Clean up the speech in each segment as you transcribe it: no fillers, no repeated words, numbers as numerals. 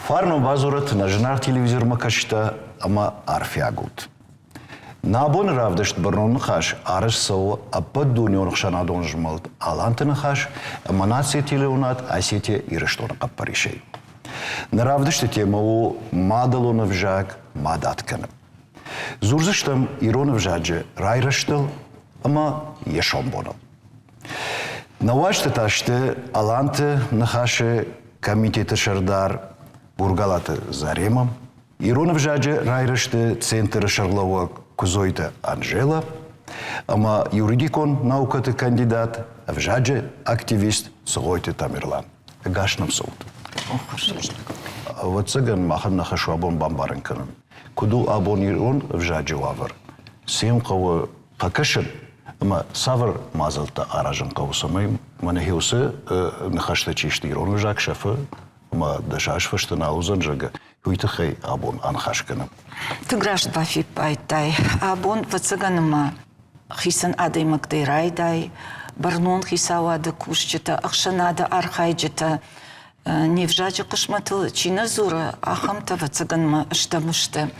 Farno vazurët në zhënar televizor më kashta ama arfjagut. Në abon ravdësht bërnon në khash, arës sëu a pët dunjo në këshana do në zhmëlt alantë në khash, e mënatë se tile unat, a se tje i rështo në kapë përishej. Në ravdësht tje më u madëllu në vëzhak, madat kënë. Zurzështëm i ro në vëzhagje, raj rështëll, ama jeshon bonëll. Në washtë të ashtë alantë në khashe Комитеты Шардар Бургалаты Заремом, Ирона вжаджи райрышты Центр Шарлова Кузойта Анжела, ама юридикон наукаты кандидат, вжаджи активист Согойты Тамерлан. Гашным суд. Вот цыган махан на хашуабон бамбарынканым. Куду абон ирон вжаджи вавр. Сем кавы какашын, ама савр мазалта аражын кавусамай, манахиусы нахашта чишти ирон вжак шафы, ама дашаш фашты наузан жага. Хуйты хай абон анхашканым. Ты гражд бафи пайтай. Абон вацыганыма хисан адаймак райдай, барнон хисауады кушчыта, ақшанады архайджыта, невжаджы қышматыл чина зуры, ахамта вацыганыма ыштамышты.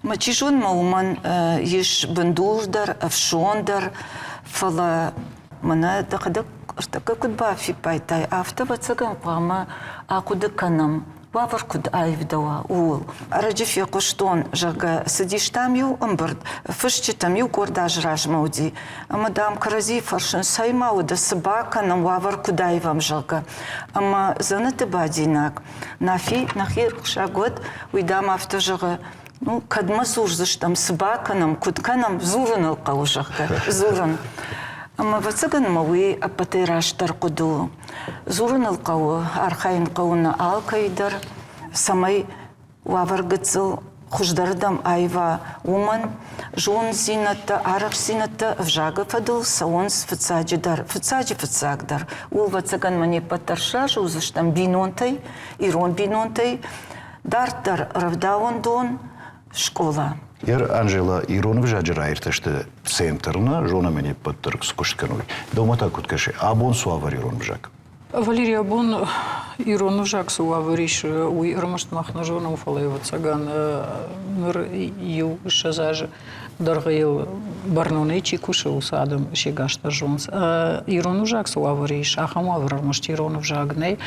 Мачижун мауман еш бандурдар, авшондар, фала мана дақадық ыртака кудбафи пайтай. Афта вацыган қуама ақуды канам. Вавар куд айвдава уул. Раджиф якуштон жага сидиштам ю амбард, фышчитам ю гордаж ражмауди. Мадам карази фаршын саймау да собака нам вавар куд айвам жага. Ама занаты бадинак. Нафи нахир шагот уйдам авто жага. Ну, кадма сурзыштам собака нам кудка нам зурын алқау жага. Зурын. Ама вацыган мауи апатыраштар куду. Зурын алқауы, архайын қауына алқайдар, самай ваваргыцыл хуждардам айва уман, жон зинатты, арах зинатты вжага фадыл, саонс фыцагдар. Ул вацыган мане патарша, жузыштам бинонтай, ирон бинонтай, дартар равдаон дон школа. Ер Анжела Ирон вжаджи райрташты центрна, жона мене паттырк скушткануй. Домата куткаши, абон суавар Ирон вжак. Валерия Абон Ирон вжак суавариш, уй ырмашт махна жона уфалаева цаган, ныр ю шазажы. Даргайыл барнуны чикуши усадым шегаштар жонс. Ирон вжак суавариш, ахама вырмашт Ирон вжагней.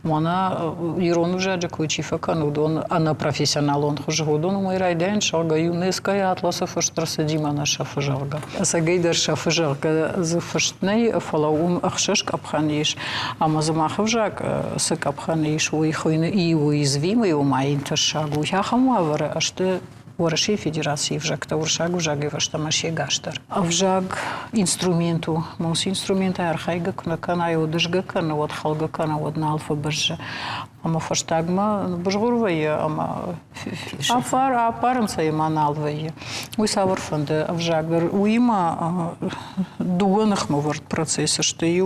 Мана Ирон вжаджи кучифа канудон, ана профессионал он хужгудон, мой райден шалга юнеская атласа фаштраса димана шафажалга. Сагейдар шафажалга зфаштней фалаум ахшашк апханиш. Ама замах вжак сак апханиш, уй хойны и уязвимый умаин ташагу. Ахама вара, а что Уараши Федерации вжак-то уршагу жаги ваштамаши гаштар. А вжаг инструменту, мус инструмента архайга кунакана и удышга кана, вот халга кана, вот на алфа биржа. Ама фаштагма бажгурвая, ама апарам сайма налвая. Уй саварфанды вжагар уима дуганах мавард процесса, что и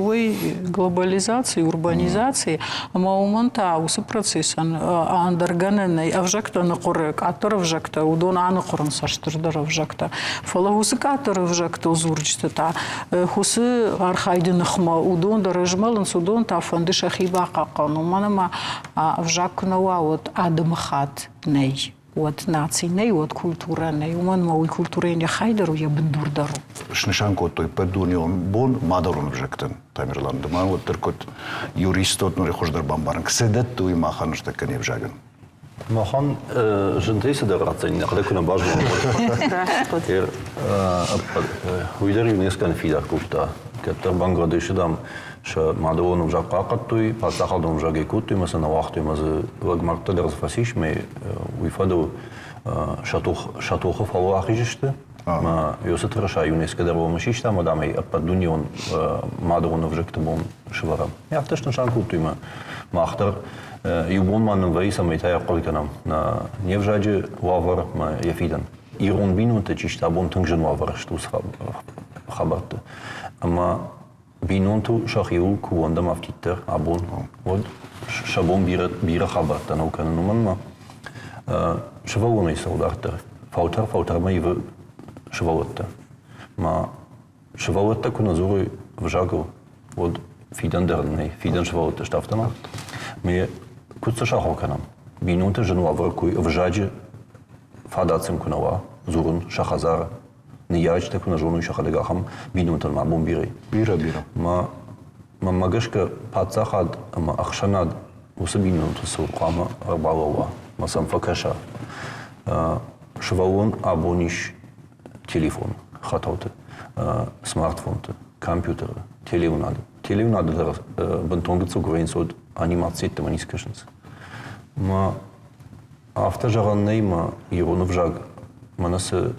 глобализации, урбанизации, ама уманта усы процессан андарганенной, а вжак-то на корек, а то вжак-то удон аны корын саштырдыр вжак-то. Фала усы катыр вжак-то зурчты та, хусы архайды нахма удон даражмалын судон та фанды шахиба какану. Манама вжак науа вот адамахат ней, вот наций ней, вот культура ней, уман мауи культура не хайдару я бендурдару. Шнешанко той педунион бон мадарун вжактен Тамерлан. Дма вот теркот юристот нури хуждар бамбаран. Кседет туи махан штака не вжаган. Махан жентейсе да рацани нахлекуна бажу. Уйдер юнескан фидак купта. Кеттер Бангладеши дам ша мадавон вжак какаттуй, пасахалдон вжак екуттуй, масана вахтуй мазы вагмарталер зфасиш, ме уйфаду шатуха фалу ахижишты. Ма юсетра ша юнеска дарвамашишта, мадамай аппадунион мадавон вжак табон шварам. Я втешна шан куттуй ма махтар юбон манын вайса майтая коликанам на невжаджи вавар ма яфидан. Ирон бинунте чишта бон тыңжын вавар штус хабатты. Ама бинунту шахиу куанда мафтиттер абон. Вот шабон бира хабатта наукана нуманма. Швалуны солдартер. Фаутар ма ива швалатта. Ма швалатта куназуры вжагу. Вот фидан дерней, фидан швалатта штафтана. Ме кутса шахоканам. բինունտը ժնուավր կույ վժաջը ֆադացեմ կնավա զուրուն շախազարը նիյաջ տեքունա ժոնու շախալեգախամ բինունտը մա բոմբիրի Բիրա։ մա մագշկը փածախად մա ախշանադ ուսը բինունտը սուրqama բալովա մասամ ֆակաշա շվաուն աբոնիշ телефон խաթոթը սմարթֆոնը компьютерը телевизор դեռ բնտոնգծու գրենսոդ անիմացիա տմանիսկաշնց մա автожаганный ма Иронов жаг манасы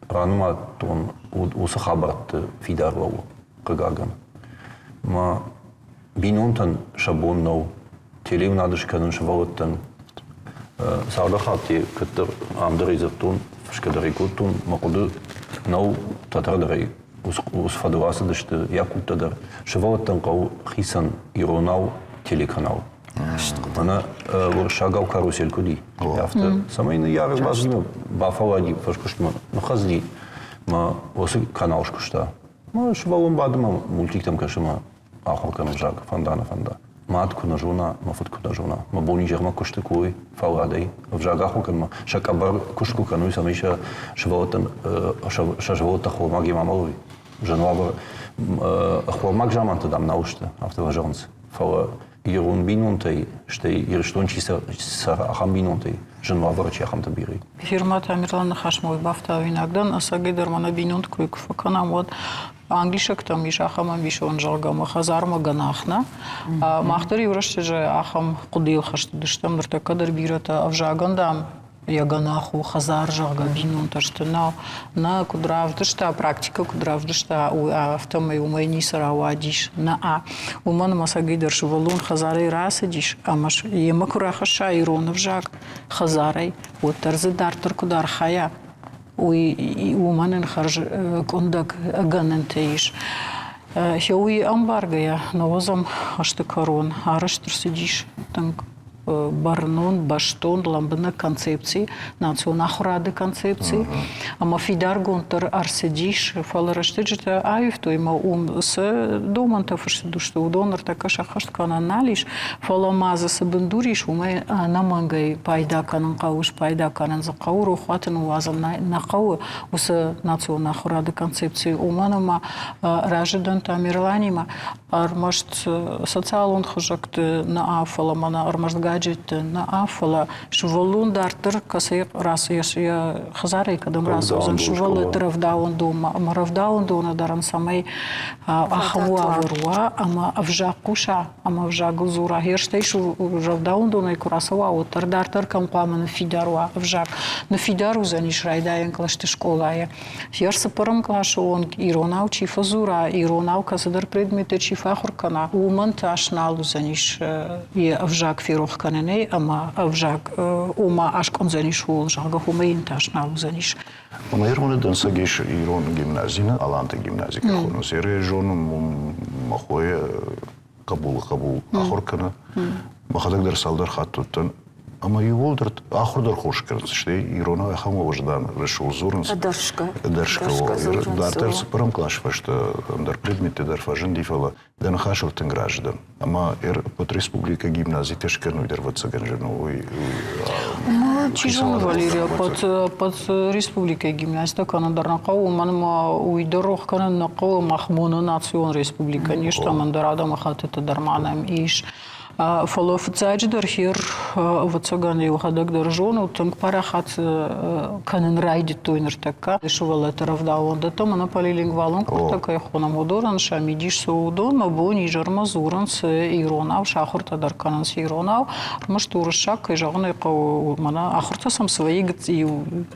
ранма тон усы хабарт фидарвау кагаган ма бинонтан шабоннау телевнадышканын швалоттан саудахати кыттыр амдыризаттун фшкадарикутун макуду нау татардари ус фадуасы дышты якуттадар швалоттан кау хисан Иронау телеканал Она шагал карусель куди. Авто самайны яры базлима бафалади фашкушма. Ну хазли ма осы канал шкушта. Ма швалом бадыма мультик там кашыма ахалканым жаг фанда. Мат куна жона, ма фут куна жона. Ма бони жерма кушты куй фаладай. В жаг ахалканым шакабар кушку кануй самайша швалотан шажвалота холмаги мамалуй. Жануабар холмаг жаманты дам наушты автоважонцы. Фала Ирун бинунтай, что ирштончи сара ахам бинунтай, женваварчи ахам табири. Фирмата Амирлана Хашмой бафта иногда асаги дермана бинунт куйк факанам вот англишек там иш ахам вишон жалгам хазарма ганахна. Махтари ураште же ахам кудил хашты дыштам дырта кадр бирата авжагандам. Яганаху хазар жалга бинунташты на кудравдышта практика кудравдышта автомой умайни саравадиш на уман масагидер швалун хазарай расадиш амаш емакура хаша Иронов жаг хазарай вот тарзы дартер кудар хая уманен харж кондак ганентеиш хеуи амбаргая новозам ашты корон араштыр сидиш танк Барнон, баштон, ламбына концепции, национахрады концепции. Ама фидар гонтар арседиш, фалараштеджета айфто има с доманта фашдушто удонар така шахашткана налиш, фаламаза сабендуриш уме намангай пайда канан кауш пайда канан за кауру хватен уазам на кау ус национахрады концепции уманама ражидан тамирланима армашт социалон хожакты на афаламана армашт гаджет на афала швалун дартер касай раз я хазарай кадам раз озан швалы травдаун дома маравдаун дона даран самай ахва вруа ама авжакуша ама авжагу зура херштей шу равдаун дона курасава отар дартер кампаман фидаруа авжак на фидару заниш райдаен клашты школая херса парам клашу он Иронау чифа зура Иронау касадар предметы чифа хуркана уман ташналу заниш и авжак фирох каненей ама авжак ума ашкон заниш ул жалга хумейн ташналу заниш Ама ермоне дансагиш Ирон гимназина аланте гимназика хонос ере жон махое кабул ахоркана махадак дар салдар хаттуттан Ама юволдер ахурдар хош кернс штей Ирона ахама вождан решил зурнс Дашка дартер спером клаш фашта дар предмети дар фажен дифала дан хашуртен граждан ама под республика гимназии тешкерну дар вацаган женой Чижон Валерия под республика гимназия канадар нақау манма уйдорох канан нақау махмуна национ республика ништа мандарада махатета дарманам иш Фалофицач дархир вацаган юхадак даржону танк парахат канен райди тойнер така шувала таравдаун да то монополи лингвалон така хона модоран шамидиш соудон мабони жармазуран с Иронав шахурта дарканан с Иронав маштуршак жагны ко мана ахурта сам свои гти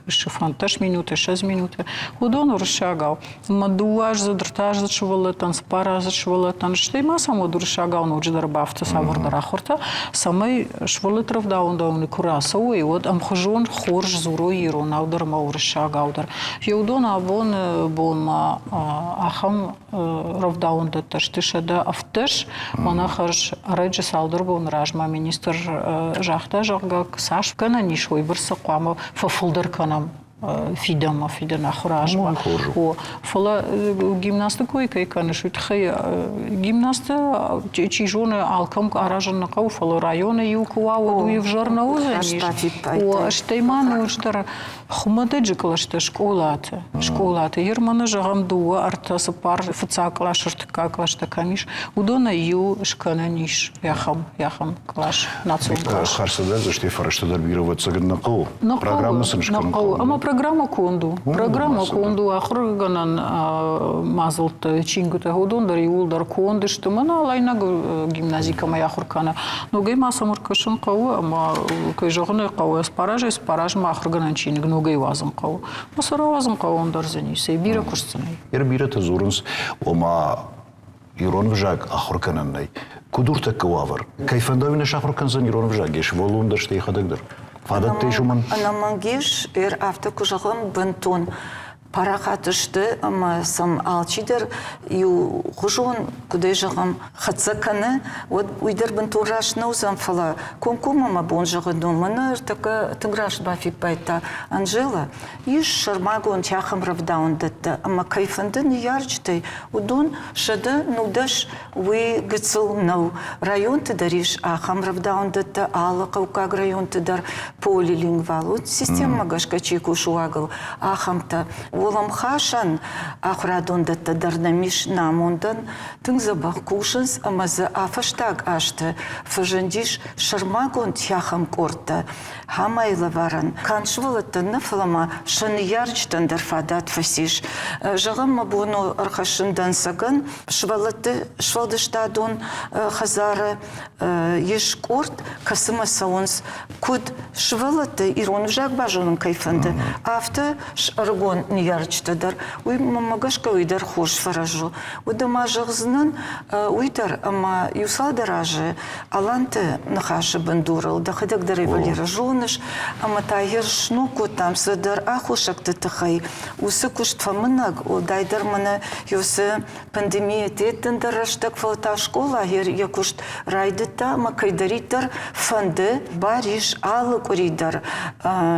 шифанташ минуты 6 минуты удон уршагал мадуаж задртаж зачувала тан спара зачувала тан штейма само дуршагал но дждарбафта савар Рахорта, самый шволитров даун курасау и вот амхожон хорж зурой Иронав дармаур шагаудар. Еудона вон бонма ахам равдаун даташтыша да автыш, монахарж раджи салдар бон ражма министр жахта жагак саш кана нишой бирса кама фафулдар канам. фидама фидана хурашба о фала гимнастикой канашут хай гимнаста чижоны алкам аражан қау фала района юкуа уи в журнале о штейман уштар хумададжиклашта школата ермана жагам дуа артасы пар фцаклашырт каклашта камиш удона ю шкананиш яхам клаш нацул Харсада за что фарштадар бироваться на кол. Программа сыншкан. Ама программа конду ахырганан мазылт чингута ходондар юлдар конды что мана лайна гимназика моя хуркана но гейма самуркашын қауы ама кайжогны қауы спараж ма ахырганан чинг но гей вазын қауы масара вазын қауындар зани сей бира курсцыны Бира тазурынс ома Ирон вжак ахуркананнай. Кудурта кавар. Кайфандовина шахурканзан Ирон вжак. Еш волундар штей хадагдыр. Фадат тейшуман. Анамангиш автокужагам бентон. Парахатышты, ама сам алчидер, ю хужон, куда жагам хацаканы, вот уйдер бентураш наузам фала, комкумама бонжага думана, така тыграш бафик байта Анжела, иш шармагон тяхам равдаун датта, ама кайфанды не ярчтай, удон шада нудаш уи гыцыл нау район ты дариш, ахам равдаун датта, ала каукаг район ты дар полилингвал, вот система гашкачи кушуагал, ахам-то, Олам хашан ахрадон датта дарнамиш намондан тыңзабах кушанс амаза афаштаг ашты фажандиш шармагон тяхам корта хамайла варан каншвалата нафлама шаны ярчтан дарфадат фасиш жагам мабуну архашындан саган швалдыштадон хазара еш корт касыма саунс куд швалата ирон жак бажонын кайфанды авто аргон ярчтадар уй мамагашка уйдар хош фаражу удама жагзнан уйдар ама юсадараже аланте нахаша бандурал да хадак дари валиражоныш ама тайер шнуку там садар ахушакты тахай усы куштфамынак удайдар мана юсы пандемия теттен дараштак фалта школа ер якушт райдыта ама кайдаритар фанды бариш алы куридар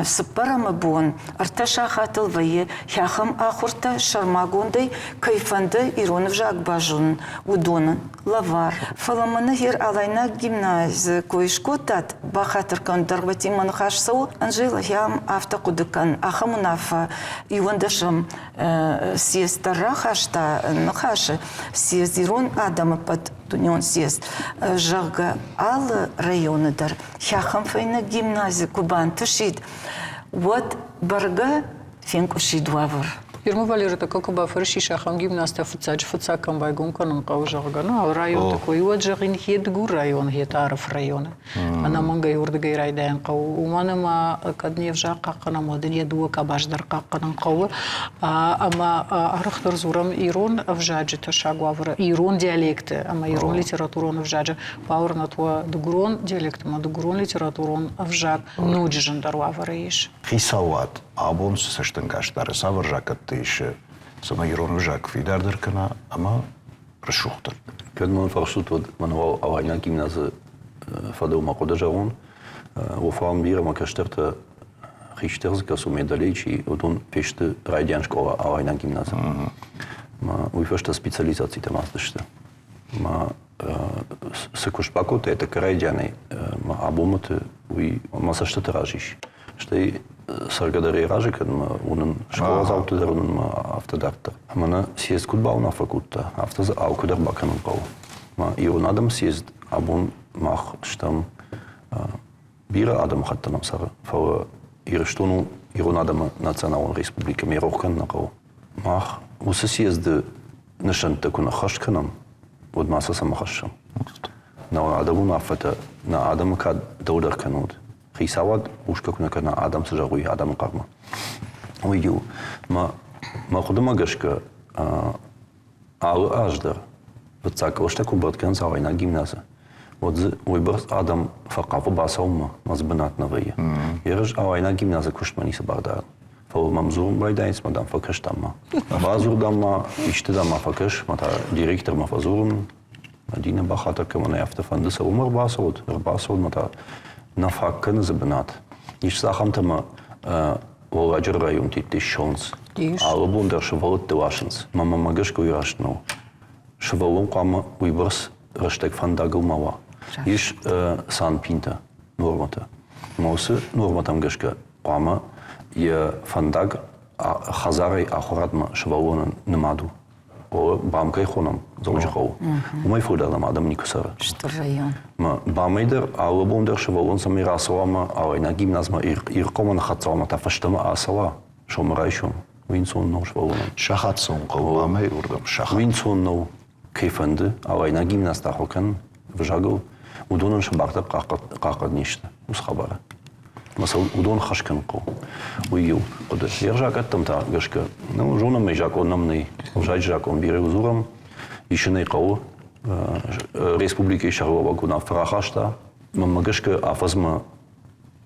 сыпарама бон арташа хатыл вае Яхам ахурта шармагондай кайфанды иронов жак бажун удонын лавар. Фаламаны хер алайна гимназия коишкотат бахатыр кандарвати манхашсау Анжела ям автокудыкан ахамунафа ивандашам сиестара хашта нахаши сиез ирон адама под Тунион съезд жага алы районыдар. Яхам файна гимназия кубан тышит. Вот барга фенкуши двавар. Ирма Валерия, как бы фарши шахам гимнаста фуцакам байгун канун каужагана район такой вот жагин хедгу район хетаров района. Она манга юрдгай райдан кау уманама каднев жака кана моден дуа кабаждар каканан кау ама арахтар зурам ирон авжаджи шагвавра ирон диалекты ама ирон литературон авжаджи паурна туа дугрон диалект ма дугрон литературон авжак нуджин дарвавраиш. Хисават абон саштангаштар саваржакат тише сама Ирон вжак фидардер кана ама решухтер. Kad man farstut wat man wou awajna gymnase fadeu ma kodajarun wo fahren wir ma kasterte richters ka so medaleci odon peste rajdian škola awajna gymnase. Ma u fashta specializacji tematyczne. Ma se kushpako te krajdiane ma abomot u ma sa šta tražiš. Штей саргадари ражи, kad ma unen škola za autodar unen ma автодактор. Мана съезд кудбау на факулта, автоза аукудar баканын qau. Ma iron adam съезд abun mach stam bira adam hattanam sara. Fa irstonu iron adam nacionalna republika Merokan na qau. Mach us съезд nashanta kuna khashkanam od masa sama khasham. Na adamu afata na adam ka daudar kanud. Хисавад ушка куна кана адам сажагуи адам qarma. Уйду ma khudama gashka алы аждар. Вцак ошта кубаткан завайна гимназия. Вот выбор адам фақафу басаума мазбанат навая. Ерж авайна гимназия куштмани сабардар. Фау мамзур байдайс мадам факаш тамма. Базур дамма иште дамма факаш мата директор мафазурун. Мадина бахата камана яфта фандаса умар басауд мата на факкан забнат. Иш сахамтама Воладжер район титти шонс. Тиш. Албун дер швалот телашенс. Мама магашко ирашно. Швалон кама уйберс раштек фандагл мава. Иш сан пинта нормата. Мосы норматам гашка кама я фандаг хазарай ахуратма швалонан немаду. О бамкай хонам золжхол. Умай фуда намадам никусара. Что район? Ма бамайдер албун дер швалон сами расалама алай на гимназма иркоман хатсалма та фаштама асала. Шомрайшом. Винсон но швалон. Шахатсон қылмамай ұрдым шахат. Винсон но кейфанды алай на гимназда хокан вжагыл. Удонан шабарта қақад нешті. Ус хабара. Масал удон хашкан қол. Уйыл. Қоды. Ержакат там та гашка. Ну, жонам мей жакон намный. Ужать жакон бире узурам. Ишеней қол. Республики Шарлова гуна фрахашта. Мама гашка афазма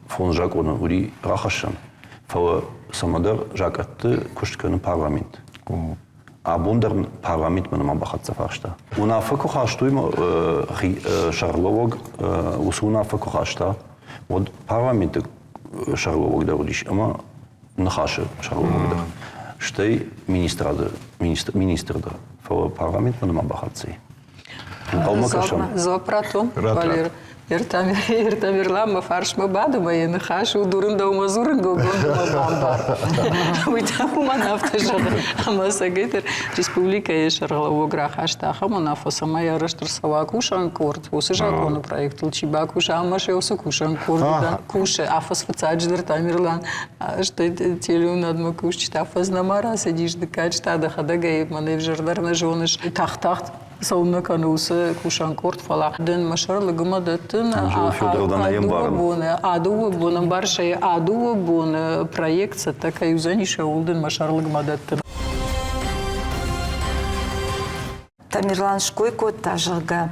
фон жакона ури рахашан. Фала самадар жакатты куштканы парламент. А бундер парламент мана бахат зафашта. Уна факухаштуйма Шарловог усуна факухашта. Вот парламент Шарловог да удиш, ама нахаше Шарловог да. Штей министр да. Фала парламент мана бахатцы. Зопратом, Рат. Валер. Ертамирлама фаршма бадыма ені хашу дурында умазурын гогондыма бамбар. Уйтам манафта жады. Амаса гейтер республика ешарғала огра хаштаха манафа сама ярыштыр сава кушан корт. Осы жаконы проектыл чиба куша амаше осы кушан корт. Куше афас фацадждыр тамирлан. Что телеун адма кушчит афас намара сидишь дыкач тада хадагай маневжердарна жоныш тахтахт. Сауна канусы кушан корт фала. Ден машарлы гумадатын адуы буны баршай адуы буны проекция такая юзаниша улден машарлы гумадатын. Тамирлан Шкойко тажыға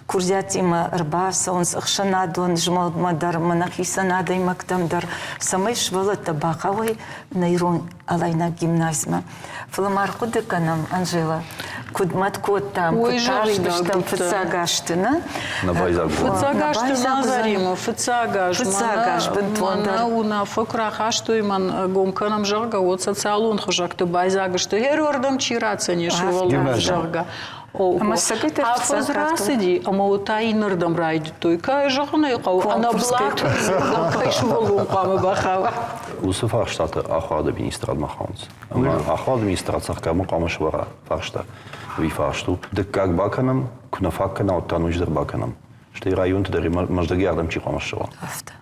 курдятима рбаса, он сықшанадон жмалдмадар, монахисанада имактамдар, самай швала табақавай найрон алайна гимназима. Фламар кудыканам, Анжела, кудмат код там, куташтыштам, фыцагаштына. На байзак был. Фыцагашты мазарима, фыцагаш. Фыцагаш бентвондар. Мана уна фыкрахашты ман гомканам жарга, вот социалун хожакты байзагашты. Херордам чираца не швала жарга. Ама сагайтер а фыцагашты. фазрасыди, ама утай нырдам райды той. Кай жағына иқау, ана блат, кай швалун қамы бақава. Усы фарштаты ахвады министр адмаханс. Ахвад администрация камы камышвара фаршта. Ви фаршту. Дек как баканам, кунафаккана оттануjdер баканам. Штей район тадери маждагиардам чи камышва.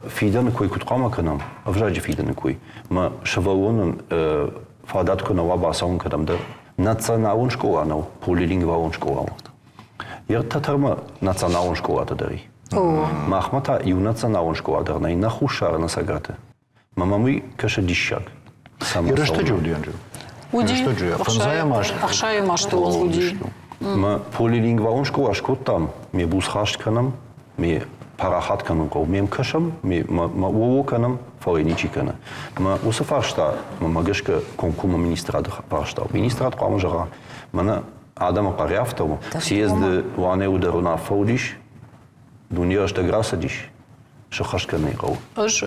Фидан кой куткамаканам, авжаджи фидан кой. Ма шавалонан фадат кунава басаун кадамда. Националун школа нау, полилингвалун школа. Ер татарма националун школа тадери. Махмата ю националун школа дарна и нахушар на саграты. Мамамы каша дищак. Ерышты жу дейін жу. Уди, ахшай машты он уди. Ма полилингвалун школа шкоттам, ме бусхаштканам, ме парахатканам кол, мем кашам, ме уолоканам, фалиничикана. Ма усы фаршта, ма гашка конкума министрад фаршта. Министрад кама жара. Мана адама паряфтаву, съезды лане ударуна фаудиш, дуньяшта грасадиш. Шахашканы қау. Аж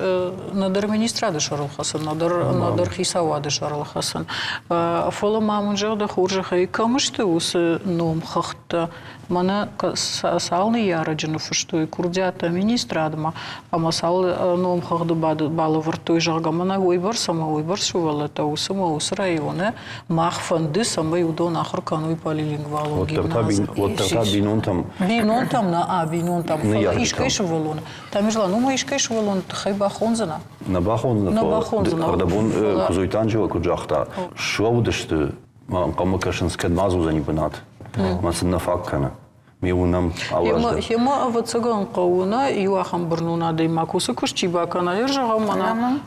надар министрады шарыл хасан, надар хисавады шарыл хасан. Фола мамын жағы хуржаха и камышты усы ном хахта. Мана салны яраджыны фыштой курдята министрадыма, ама салы ном хахды балы вартой жағы. Мана ойбар сама ойбар шувалы та усыма усы районы. Махфанды сама юдон ахыр кануй полилингвалу гимназы. Вот тарта бинон там. Бинон там, бинон там. Ишкай шувалуны. Там ижла, ну мы ишкай шувалуны, хай бахонзана. На бахонзана. Кардабон кузуйтанжива куджахта. Шуавудышты, кама кашинскед мазу за нибанат. Масын нафаккана. Миунам алажда. Хема авацаган қауына юахам бірнуна деймакусы күшчи бакана ержаға мана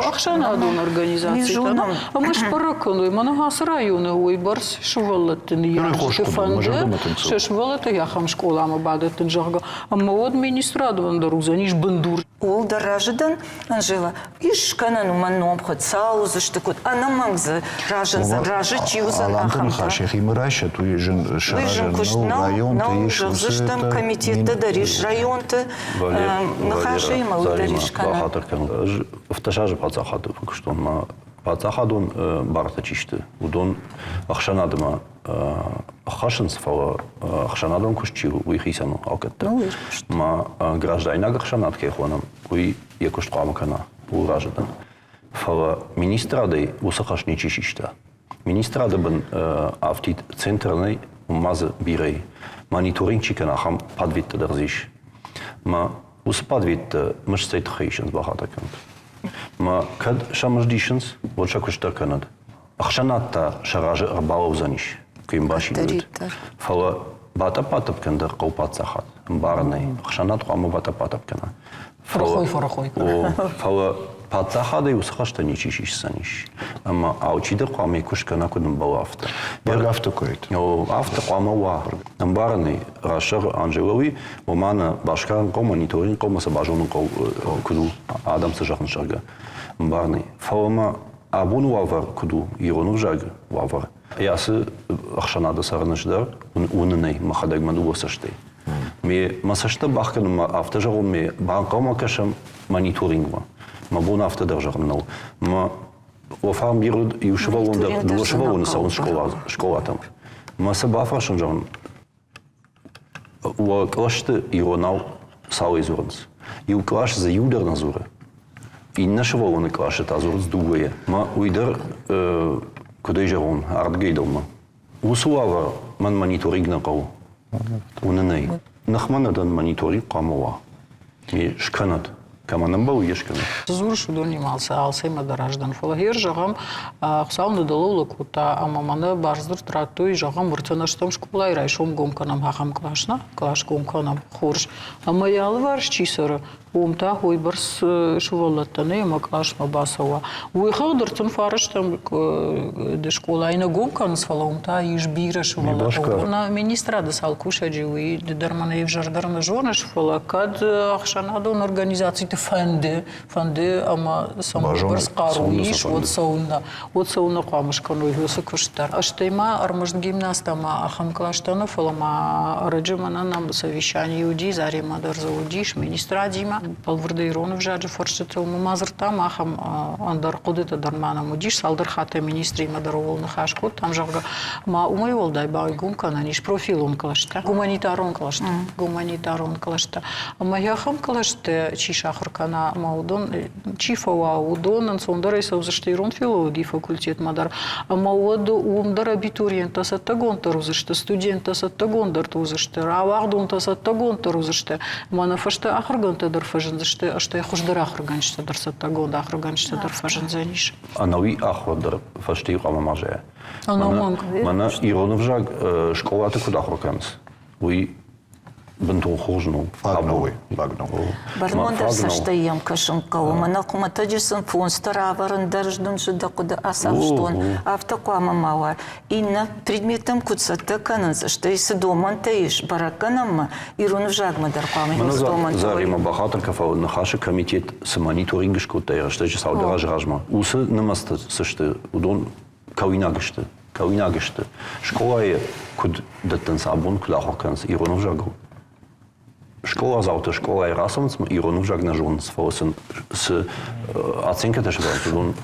ақшанадон организацияда. Амаш параконуй, мана хасы районы ойбарс шывалаттын яшты фанды, шывалатты яхам школамы бадаттын жағға. Ама администрадывандар узаниш бындур. Ол ражыдан Анжела ишкана нуманом ход саузы штыкут анамангзы ражынзы ражы чиузын Алантын ахамта. хаших имырайша, туй жын Выжим шаражын куштнау, район, нау ты иш жывзыштым комитетті дариш районты нахаши малы дариш кана. Бахатыркан. Вташажы пацахаты фукштон ма пацахадун барта чишты. Удон ахшанадыма ахашынс фала ахшанадун кушчи уйхисану алкетте. Ма гражданина ахшанад кехванам уй якушт қамакана уражыдан. Фала министрадой усахашни чишишта. Министрада бен автит центрный мазы бирей. Мониторингчика нахам подвитте дерзиш. Ма ус подвитте мышцейт хейшенс бахатыркан. Ма кад шамаждишенс вот шакушта канад. Ахшанатта шаражы арбалов заниш. Ким баши дут. Фала бата патап канда каупатсахат. Барный. Ахшанат қамы бата патап кана. Фарахой. Фала патсахада и усхашта не чишиш саниш. Ама аучида қамы кушкана кудым балафта. Баг авто койт. Авто қамы вахр. Барный рашар Анжелови омана башкаран қо мониторинг қо маса бажонун қо куду адам сажахн шарга. Барный. Фалама абун вавар куду ирону жаг вавар. Ясы ахшанада сарнышдар унынай махадагмаду осаштей. Ме масашта бахкан автожаром ме банкома кашам мониторингва. Ма бун автодержарнал. Ма офам бирud юшвалунда душвалун саун школа там. Ма сабафашан жан у клашты иронал сауизурнс. И у клаш за юдер назура. И нашвалун клашет азурс дугуе. Ма уйдер кудей жарон артгейдалма. Усуава ман мониторинг накау. Унынай. Нахманадан мониторинг камова. И шканат. Каманам бау ешканат. Зур шудон нимался алсайма дараждан фалагер жағам қсауны далула кута амаманы барздыр тратуй жағам выртанаштам школай райшом гомканам хахам клашна клаш гомканам хорш амаялы варш чисары умта хой барс шувалаттаны ма клашма басова уйхадыртын фарыштам де школайна гомкан сфалаумта иш бира шувалаттаны на министрада салкушаджи уй дармана евжардарна жона шфала кад ахшанадон организации фанды ама самбарс қаруиш вот сауна қамышкан ойгысы күштар аштайма армыжд гимнастама ахам клаштаны фалама раджимана нам совещание уди зарима дарзаудиш министрадима палвырда иронов жаджи форшитыл мазыртам ахам андар қудыта дармана мудиш салдыр хата министри мадароволны хашку там жага ма умай волдай бай гумкана ниш профилон клашта гуманитарон клашта ама яхам клаште чиша Хркана маудон чифова удонан сондарай саузаштейрон филологии факультет мадар мауаду умдар абитуриента саттагон тарузашта студента саттагон дар тузашта равагдон саттагон тарузашта манафашта ахрганта дар фажанзашта ашта хуждар ахрганшта дар саттагон ахрганшта дар фажанзаниш Анави ахвадар фаштей қамамаже. Мана ироновжаг школата куда хрокамс. Уй бентон хожну Багновый. Бармондар саштаем кашымкау. Мана куматаджисын фон стараварын дарждун жуда куда асавштон автоклама мала. Инна предметом куцата кананза, что если доман таиш бараканамма ируну жагма дарками доман. Зарима бахатар кафа нахаши комитет с мониторингшку тайра, что же саудараж ражма. Усы намаста сашты удон кавинагшты. Школа е куд даттанс абон куда хоканс ируну жагу. Школа заута, школа и расовец, и он жаг на жон с оценка даже он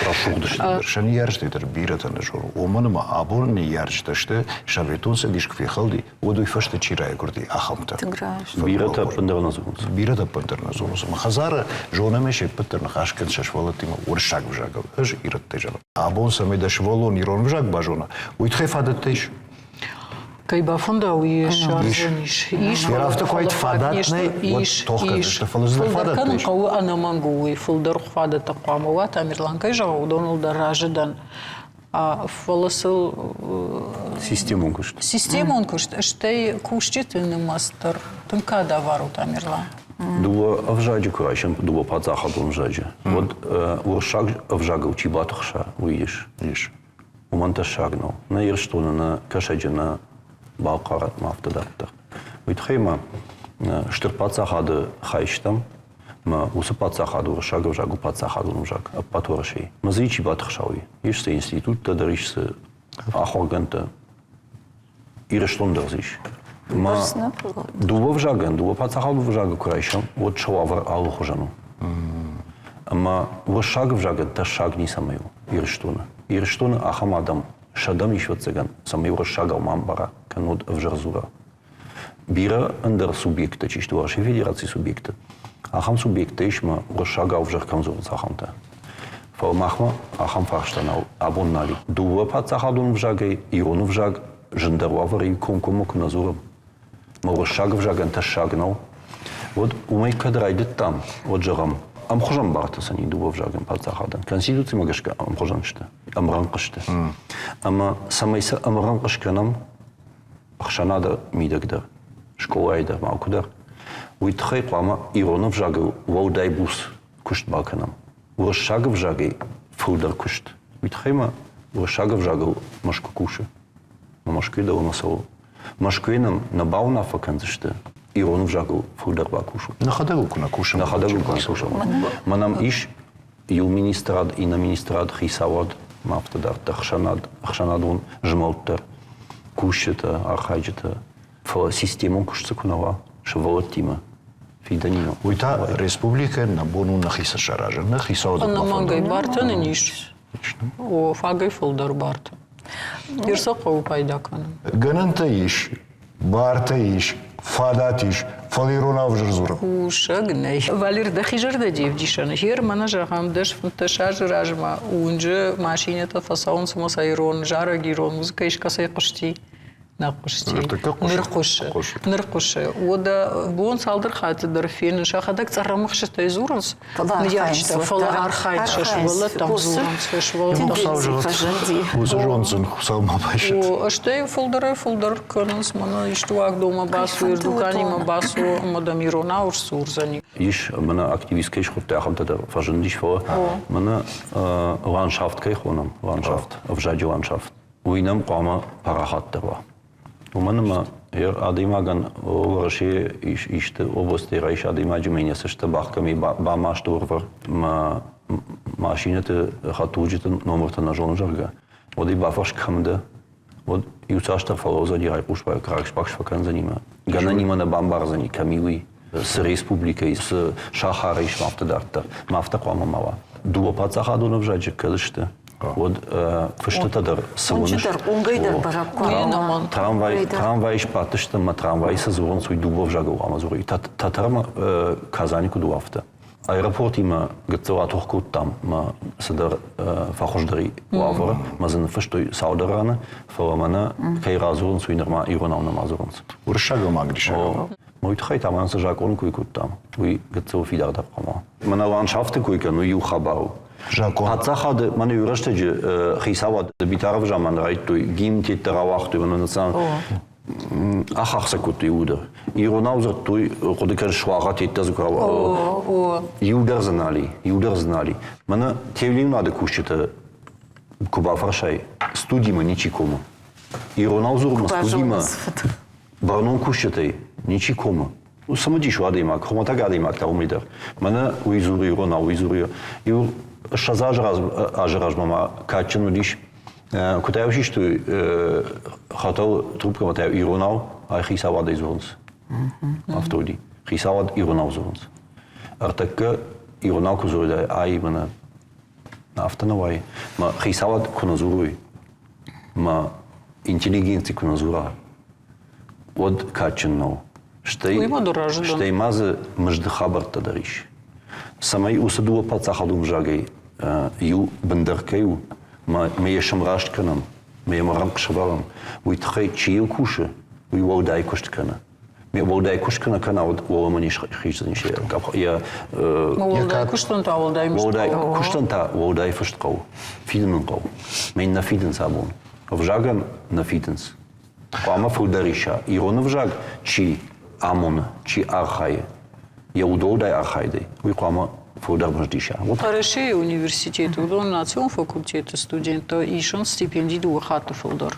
прошел. Шани ярштедер бирата на жор. Оманма абон яршташте шаветунса дишквихалди. Одуй фаште чирай гурди ахамта. Бирата пендерназунс. Бирата пендерназунс. Махазара жонамеше петерна хашкен шашвалатима уршаг вжагав. Аж ираттежа. Абон самедашвалон ирон вжаг бажона. Уйтхефадатеш. Кайбафунда уи шарзаниш. Я автокойт фадатный, вот тохка, что фалызны фадатный. Кау анамангу уи фулдар фадата қамуа тамирланкай жау донул даражыдан. Фаласыл Систему кушт. Системон кушт. Штей куштительный мастер. Тынка давару тамирла. Дуа авжаджи курайшем, дуа пацахад авжаджи. Вот уршаг авжага учибатахша уиш. Уманта шагнал. На ирштуна на кашаджина балқарат мафтадаттар. Уйтхейма штырпаца хады хайштам, Ма уса пацахаду шага вжагу пацахаду вжаг. А патворши. Мазичи батхшауи. Иште институт та даришсе ахорганта. Ирештондерзиш. Ма дува вжаган, дува пацахаду вжага курайшам. Вот шававар алухожану. Ама ва шаг вжаган та шаг не самаю. Ирештона. Ирештона ахамадам. Шадам ишвацаган. Самаю шагал мамбара. Канод вжарзура. Бира андер субъекта, чисто вашей федерации субъекта. Ахам субъекта ишма шагал вжар камзур захамта. Фалмахма ахам фарштанал абоннали. Дува пацахадун вжагай, ирону вжаг, жендарвавари конкому куназурам. Ма шаг вжаган та шагнал. Вот умей кадрайдет там, вот жарам. Амхожам бартасани дува вжаган пацахадан. Конституция магашка амхожамшта, амранкашта. Ама самайса амранкашканам ахшанада мидагдар. Школа айдар малкудар. Уитхай плама иронов жагу ваудай бус кушт балканам. Уршагов жагай фулдар кушт. Уитхайма уршагов жагу машку куша. Машку да унасал. Машкуинам на бауна факанзышты. Иронов жагу фулдар бакушу. На ходовку на кушам. На ходовку на кушам. Манам иш ил министрад и на министрад хисавад мафтадар тахшанадун жмалтар кушета архаджета. В систему кушца кунава. Шаволатима. Фиданино. Уйта республика на бону на хиса шаража. На хиса от Она мангай бартаны ниш. О фагай фолдар барта. Ирса қау пайда каным. Гананта иш, барта иш, фадат иш, фалирона вжарзура. Ушагнай. Валир да хижарда девдишана. Хер мана жахам даш фунташаж ражма. Унжа машинета фасаун самосайрон, жарагирон, музыка ишкасай қышти. نقشتي نرقش ودا بون صالدر خاطر فين شاخدك ترمخش تيزورنس نياشتا فلا ارخايت شولا تمزورنس شولا وزجونزن خصوم باش واشتي فولدر كنس مانا иштуак дома басу ирдукани ма басу мадамирона урсурзани иш мана активистке шхурта хамта фажендиш фо мана ландшафт кайхонам ландшафт вжади ландшафт уинам қама парахаттава Уманма адимаган оврши иште области райш адимаджи меня също бахками ба маштурвар ма машината хатуджите номерта на жонжарга оди бафаш камда од юцашта фалоза ди райпушпа кракшпакш факан занима гананима на бамбарзани камиуи с республика и с шахариш мафтадарта мафта қама мала дуа пацахадунов жаджи калышта Вот фыштатадар сылыныш. Трамвай шпатышты, ма трамвай сазурон суй дубов жагал амазури. Татарма Казанику дуафта. Аэропорт има гацела тухкут там, ма садар фахождари лавара, ма зан фыштой саударана, фаламана кайразурон суй норма иронал намазуронс. Уршагал магришагал. Моит хай там анса жакон куйкут там. Уй гацел фидарда пама. Мана ландшафты куйка, ну ю хабау. Пацахады маны юраштаджи хисавад битаров жаман райтуй гимти таравахтуй вананасан ахахса куты удер. Иронаузер туй кодекер швагат иттазукрава. Юдер знали. Мана тевлим надо кушчета куба фаршай. Студима ничикома. Иронаузер ма студима барнон кушчетай ничикома. Самодишу адимак, хоматага адимак та умидер. Мана уизури ирона уизури. Шазаж ажражмама качану диш кутаевши что хотел трубка матая иронал а хисавад изонс автоди хисавад иронал зонс артакка иронал кузурда ай мана автоновай ма хисавад куназуруй ма интеллигенция куназура вот качану штей мазы мжды хабарта дариш самай усадуа пацахадум жагай ю бандеркаю ма мея шамраштканам мея маранкшаварам уитхай чиил куша уи ваудай кушткана ме ваудай кушткана кана воламаниш хижзаниши я ваудай куштанта ваудай фышткау фиденкау мен на фиден сабун вжаган на фиденс қама фулдариша ирона вжаг чи амон чи архай я удолдай архайдей уи қама фудар мждиша. Вот Хороший университет, удон на цьому факультеті студента ішон стипендій до хату фолдор.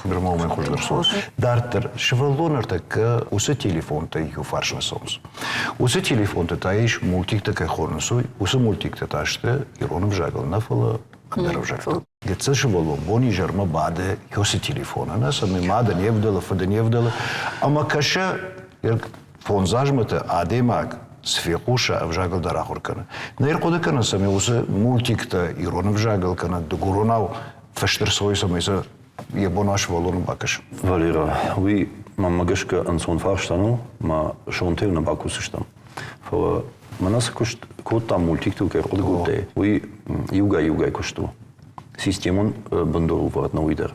Бермал мен хождерсос. Дартер шевелонер к усе телефон та их фаршна сомс. Усе телефон та иш мультик та хорнсуй, усе мультик та таште ироном жагал на фала дервжак. Геце шевелон бони жерма баде усе телефона, на сами мада невдала, фада невдала, ама каша фон зажмата адемак сфекуша вжагал дарахор кана. Наир кода кана сами усе мультик та ироном жагал кана догоронау фештерсой сами се ебонаш волон бакаш. Valera, oui, man magashka an son farstanu, ma shonte na bakusistam. Fa manas kota multiktu ke rod gute. Oui, yuga kushtu. Системон бандору варат на уидер.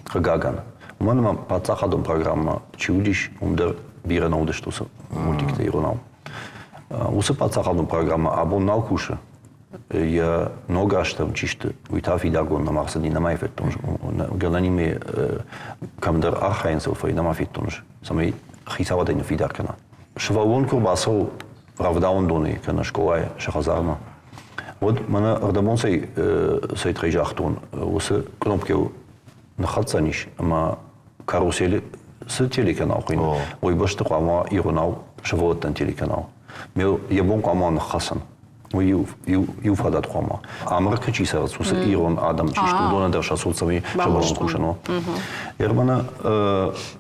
Хагаган. Манма пацахадом программа чудиш умдер бира на удештуса мультикте иронал. Усе пацахадом программа абон наукуша. Я ногашtam чиште уитафи дагон на марса динамай феттонж. Галаниме камдер архайнсел фай на мафеттонж. Самай хисава ден фидаркана. Швалон курбасо равдаун дони кана школай шахазарма. Вот мана ардамон сей трейжахтон. Усе кнопки нахатсаниш, ама карусели с телеканал кин. Ой башты кама иронал швалотан телеканал. Мел ябон кама нахасан. Ю фадат хома. Америка чисар сус ирон адам чишто дона дерша соцами шабаш кушано. Ербана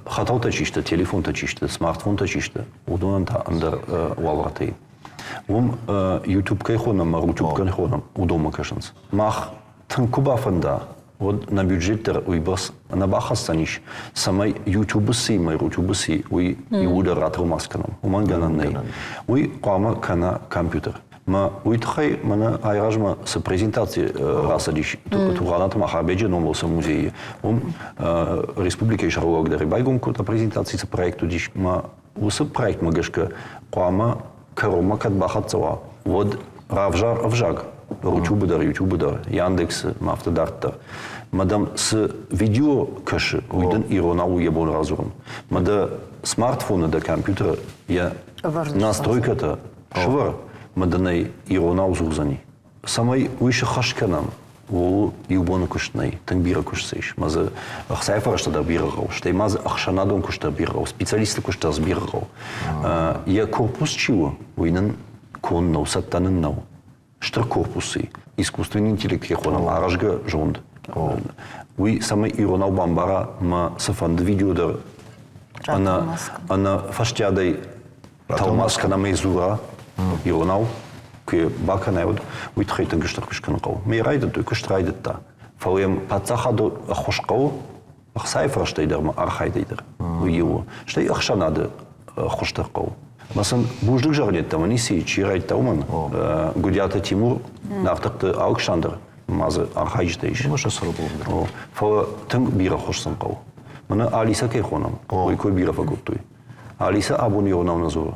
хатал тачиште, телефон тачиште, смартфон тачиште. Удонан та андер валратей. Вум YouTube кай хонам, YouTube кай хонам, удома кашанс. Мах танкуба фанда. Вот на бюджеттер уйбас на бахастаниш самай YouTube си, май YouTube си, уй иуда ратро масканам. Уманганан ней. Уй қама кана компьютер. Ма уитхай мана айражма с презентации расадиш туранат махабеджи номоса музеи. Республика Ишаролог дерибайгум кота презентации с проекту диш ма усы проект магашка қама карома кат бахатсава. Вот равжаг YouTube дар Яндекс мафтадартар. Мадам с видео каши уйден ирона уебон разурм. Мада смартфона да компьютера я настройката швар. Маданай ирона узурзани. Самай уиша хашканам. Ол юбону кушнай, танбира кушсейш. Маза ахсайфара штада бирарау. Штай маза ахшанадон кушта бирарау. Специалисты кушта сбирарау. Я корпус чего? Уинен коннау, саттаненнау. Штар корпусы. Искусственный интеллект хехонам. Аражга жонд. Уи самай иронау бамбара ма сафанд видеодар. Ана фаштядай талмаска на мейзура. Иронау, ке бака најод, уитхајтен куштаркушканакау. Ме рајдет тој куштрајдет та. Фалем пацахадо ахошкау, ахсайфра штайдерма архайдейдер. Уиу. Штай ахшанаде хоштаркау. Масан буждык жарнет тама ниси чирайт тауман. Гудята Тимур, нафтакты Александр, мазы архайждейш. Маша сарабол. Фала тынг бира хошсанкау. Мана Алиса кейхонам. Ой кой бира фагуттуй. Алиса абон иронау назура.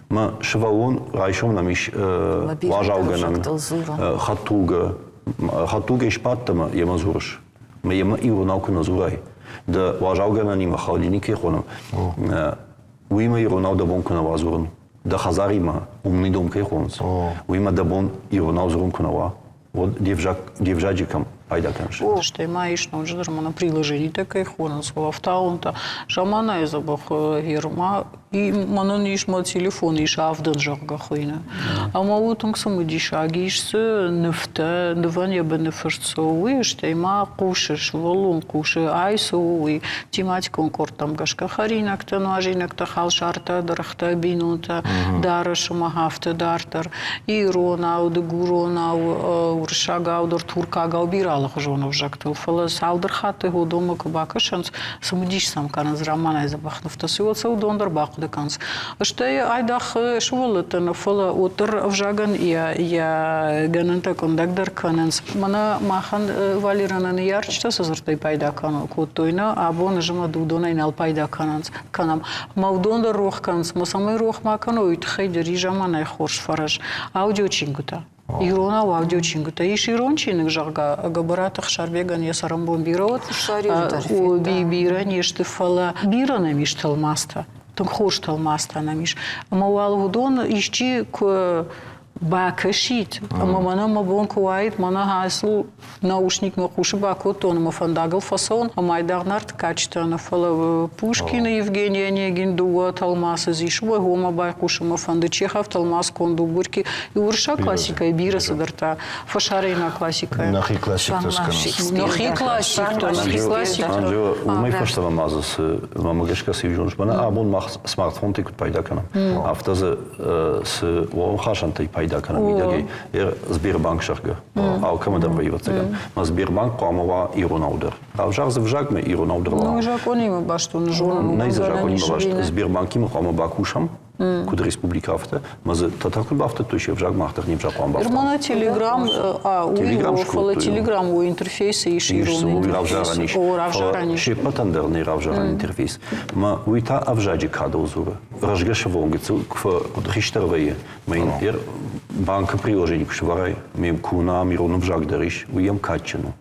Ма швалон райшом намиш важалганан хатуга ишпаттама ямазурш. Ма яма иронаука назурай. Да важалганан има халдиники хонам. Уима иронау да бон кана вазурн. Да хазарима умни дом кай хонс. Уима да бон иронау зурн канава. Вот девжаджикам пайда канш. Штай маиш нождер мана приложение такая хонс лафтаунта. Шамана изабах герма и мана нишма телефон иш авдан жарга хойна. Ама утунг самудишаги иш нефта дваня бенеферцоуи штай ма кушеш волун куше айсоуи тематикон кортам гашка харинак та нажинак та халшарта дарахта бинута дараш магафта дартер иронау дегуронау уршагау дар туркагау бирал жонов жактыл фала салдыр хаты годома кабакашанс самудиш сам каназ рамана забахнуфта сиоца удондар бақды канс штай айдах шволтен фала отыр вжаган я гананта кондагдер кананс мана махан валиранан ярчта сазыртай пайда кан котойна абон жма дудона инал пайда кананс канам мавдондар рух канс масамай рух маканоит хайдери жамана хорш фараж аудиочингута Ирона у аудиочингута иш ирончиник жарга габаратах шарбеган я сарамбон бирот у бира нешты фала бира намиш талмаста тон хош талмаста намиш мавал удон ишчи к Бакашит. Мамана мабонкуайт, мана хаслу наушник махуши бакотон, мафандагал фасон, майдарнарт качтана фала Пушкина, Евгения Онегин, Дуа, Талмаса Зишва, Гома Байкуша, Мафанда Чехов, Талмас Конду, Бурки. И урша классика, и бира садарта, фашарина классика. Нахи классик, то скажем. Нахи классик, нахи классик. Анжо, умей фаштава мазас, мамагашка си жонш бана, абон мах смартфон тикут пайда канам. Автаза с уон хашантай пайда канам. Мидаги, Сбербанк шарга. Алкама да воеваться. Но Сбербанк қамова иронаудер. А в жарзе в жагме иронаудер. Ну, жакони ма башту на жона. Не за жакони ма башту. Сбербанки ма қама бакушам. Куд республика авто, маза татакul бафта то ще в жаг махтах не в жак қам бафта. Ирмана телеграм, у фала телеграм у интерфейса и широн интерфейс. О равжараниш. Ще патандер не равжаран интерфейс. Ма уита авжаджи када узура. Рожгаша вонгицу ква дриштервее. Мейн банка приложение кушварай. Мем куна мирону в жаг дариш. Уем качену.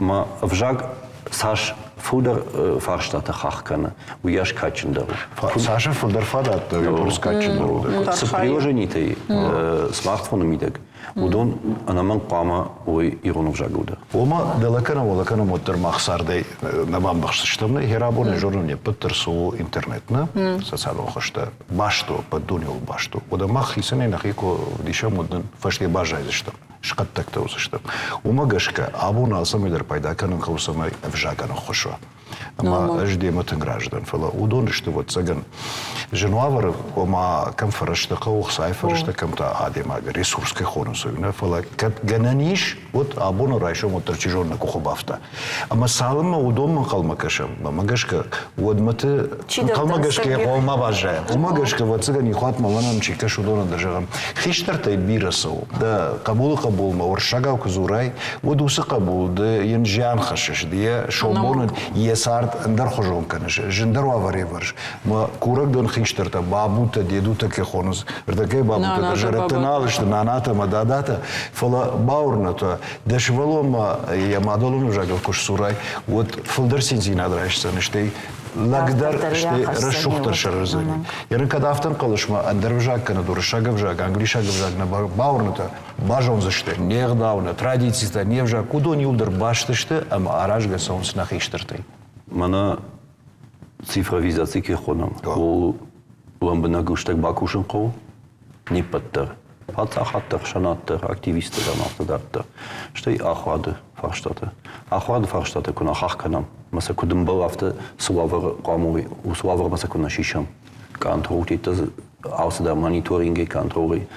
Ма в жаг Саш фудер фарштата хахкана, уяш качен дару. Саша фудер фадат, рус качен дару. С приложените смартфона мидег. Удон анаман қама ой ирону в жагуда. Ома далакана мотор махсардай на бамбахштамна херабоне журнале паттерсу интернетна социално хашта башто поддунил башто. Ода мах исене нахико диша моден фаште бажай зашта. Шкаттакта узашта. Умагашка абуна самидер пайда канан хаусамай в жагана хошо. Ама ждематен граждан фала удон что вот цаган женуавар ома кам фарашта каух сайфарашта камта адема ресурской хонусуйна фала кат гананиш вот абуна райшо моторчижон на кухобафта. Ама салма удон калмакашам магашка водматы калмагашка ома бажа. Умагашка вот цаган ихат маланам чикаш удон дажагам. Хиштартай бирасау да кабул ма уршагав кузурай вот усы кабул да янжан хашиш дия шомбон Есард андар хожон канаш, жиндар аваре варш. Ма курак дон хиштарта бабута дедута ке хонус, рдаке бабута да жаратанал что наната мададата, фала баурната, дешвалома я мадолун жагал кош сурай, вот фулдер синзи надрашса нштей Лагдар ште расшухтар шарзани. Ярын когда автан калышма андар вжак кана дуршага вжак, англишага вжак на баурната бажон заште. Нехдавна традицията не вжак кудо ни удар башташте, ама аражга сонс на хиштартай. Мана цифровизация ке хонам. Ламбана гуштак бакушен қол не паттар. Хаттар шанаттар активистер нафтадаттар. Штей ахвады фарштата. Ахвады фарштата куна хахканам. Маса кудым был авто славар қамуи, у славар маса куна шишам. Контролти таз аусада мониторинги контроли.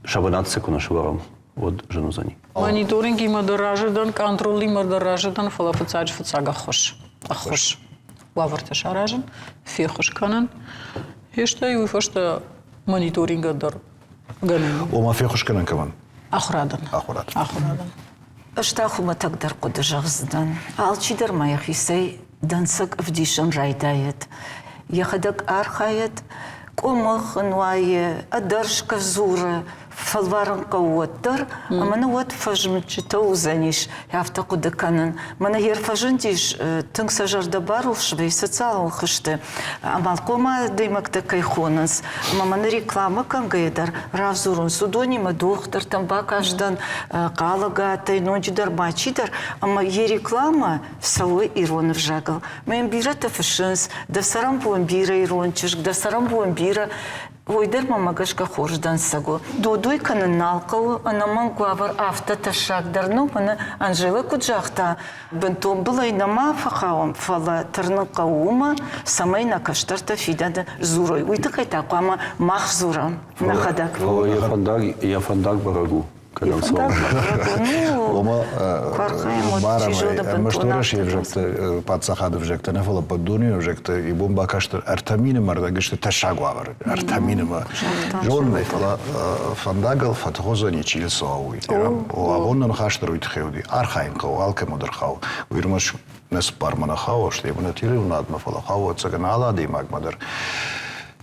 Шабанатса куна шварам. Вот жену за ней. Мониторинг има държадан, контрол има държадан, фалафацач фацага хош. Ахош. Лаварта шаражен, фехош канан. Ешта и уйфашта мониторинга дар ганен. Ома фехош канан каман. Ахрадан. Ахрадан. Штахума тагдар кудажагздан. Алчидар маяхисей дансак вдишам райдает. Яхадак архает, комах нуае, адаршка взура. فالوارن قوتر أما نوات فجم تتوزنيش يعتقد كانن ما نهير فجنتيش تنكس جردبار وشبي ستصال وخشته أما القوما ديمك تكيخونس أما من ريكلاما كان قيدر رافزورون سودوني ما دوختر تنباك أجدان قالغا تينوجي در باتشيدر أما يريكلاما فسوي إيرون فجاقل ما ينبيرا تفشنس دفسرام بوين بيرا إيرون تشك دفسرام بوين بيرا Ойдер мамагашка хорждан сагу. Додуй кананалкау, анаман гуавар авто ташак дарну, пана Анжела куджахта. Бенто была и нама фахаум, фала тарнука ума, самай на каштарта фидада зурой. Уйта кайта, кама мах зура на хадак. Я фандак барагу. Ома бараме, мășторăș евжекте пацахадă евжекte нефălă пăduni евжекte и bomba caștă artamine mardagăște tașagoavăr artamine mă жонной фălă фандагăl фатхозани чилсауи o avonnan caștăr uit xeudi arhain qau alke modărhau uirmăș nes parmana hau știi bună tiri un admă fălă hau țăgănala de magmadăr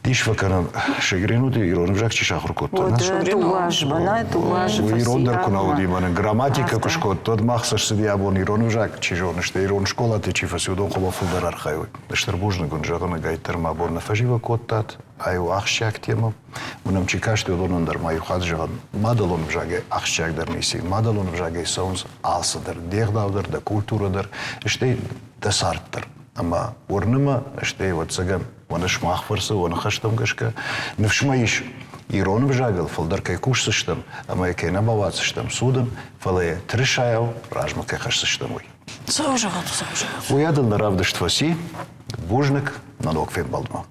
Тиш вакана шегринути Ирон жак чишахур котта. Вот дуваж, бана дуваж. Ирон даркунауди мана грамматика кушкот тот махсаш сиди абон Ирон жак чижон ште Ирон школа те чифасудон хоба фулдар архайвы. Штер бужны гунжагана гайтер мабон нафажива коттат. Аю ахшак тема. Унам чикаште одон дар маю хаджаган мадалон жаге ахшак дар ниси. Мадалон жаге соунс алсадыр, дегдавдыр, да культурадыр. Ште дасарттыр. Ама орныма ште вот цаган вона шмахфарсы, вона хаштам гашка. Невшмаиш Ирон жагал фалдар кай кушсыштам, ама екена бавацыштам судам, фале тришаяв, ражма кай хашсыштам уй. Саужаган. Уядал на равдыштваси, бужник на ног фен балдма.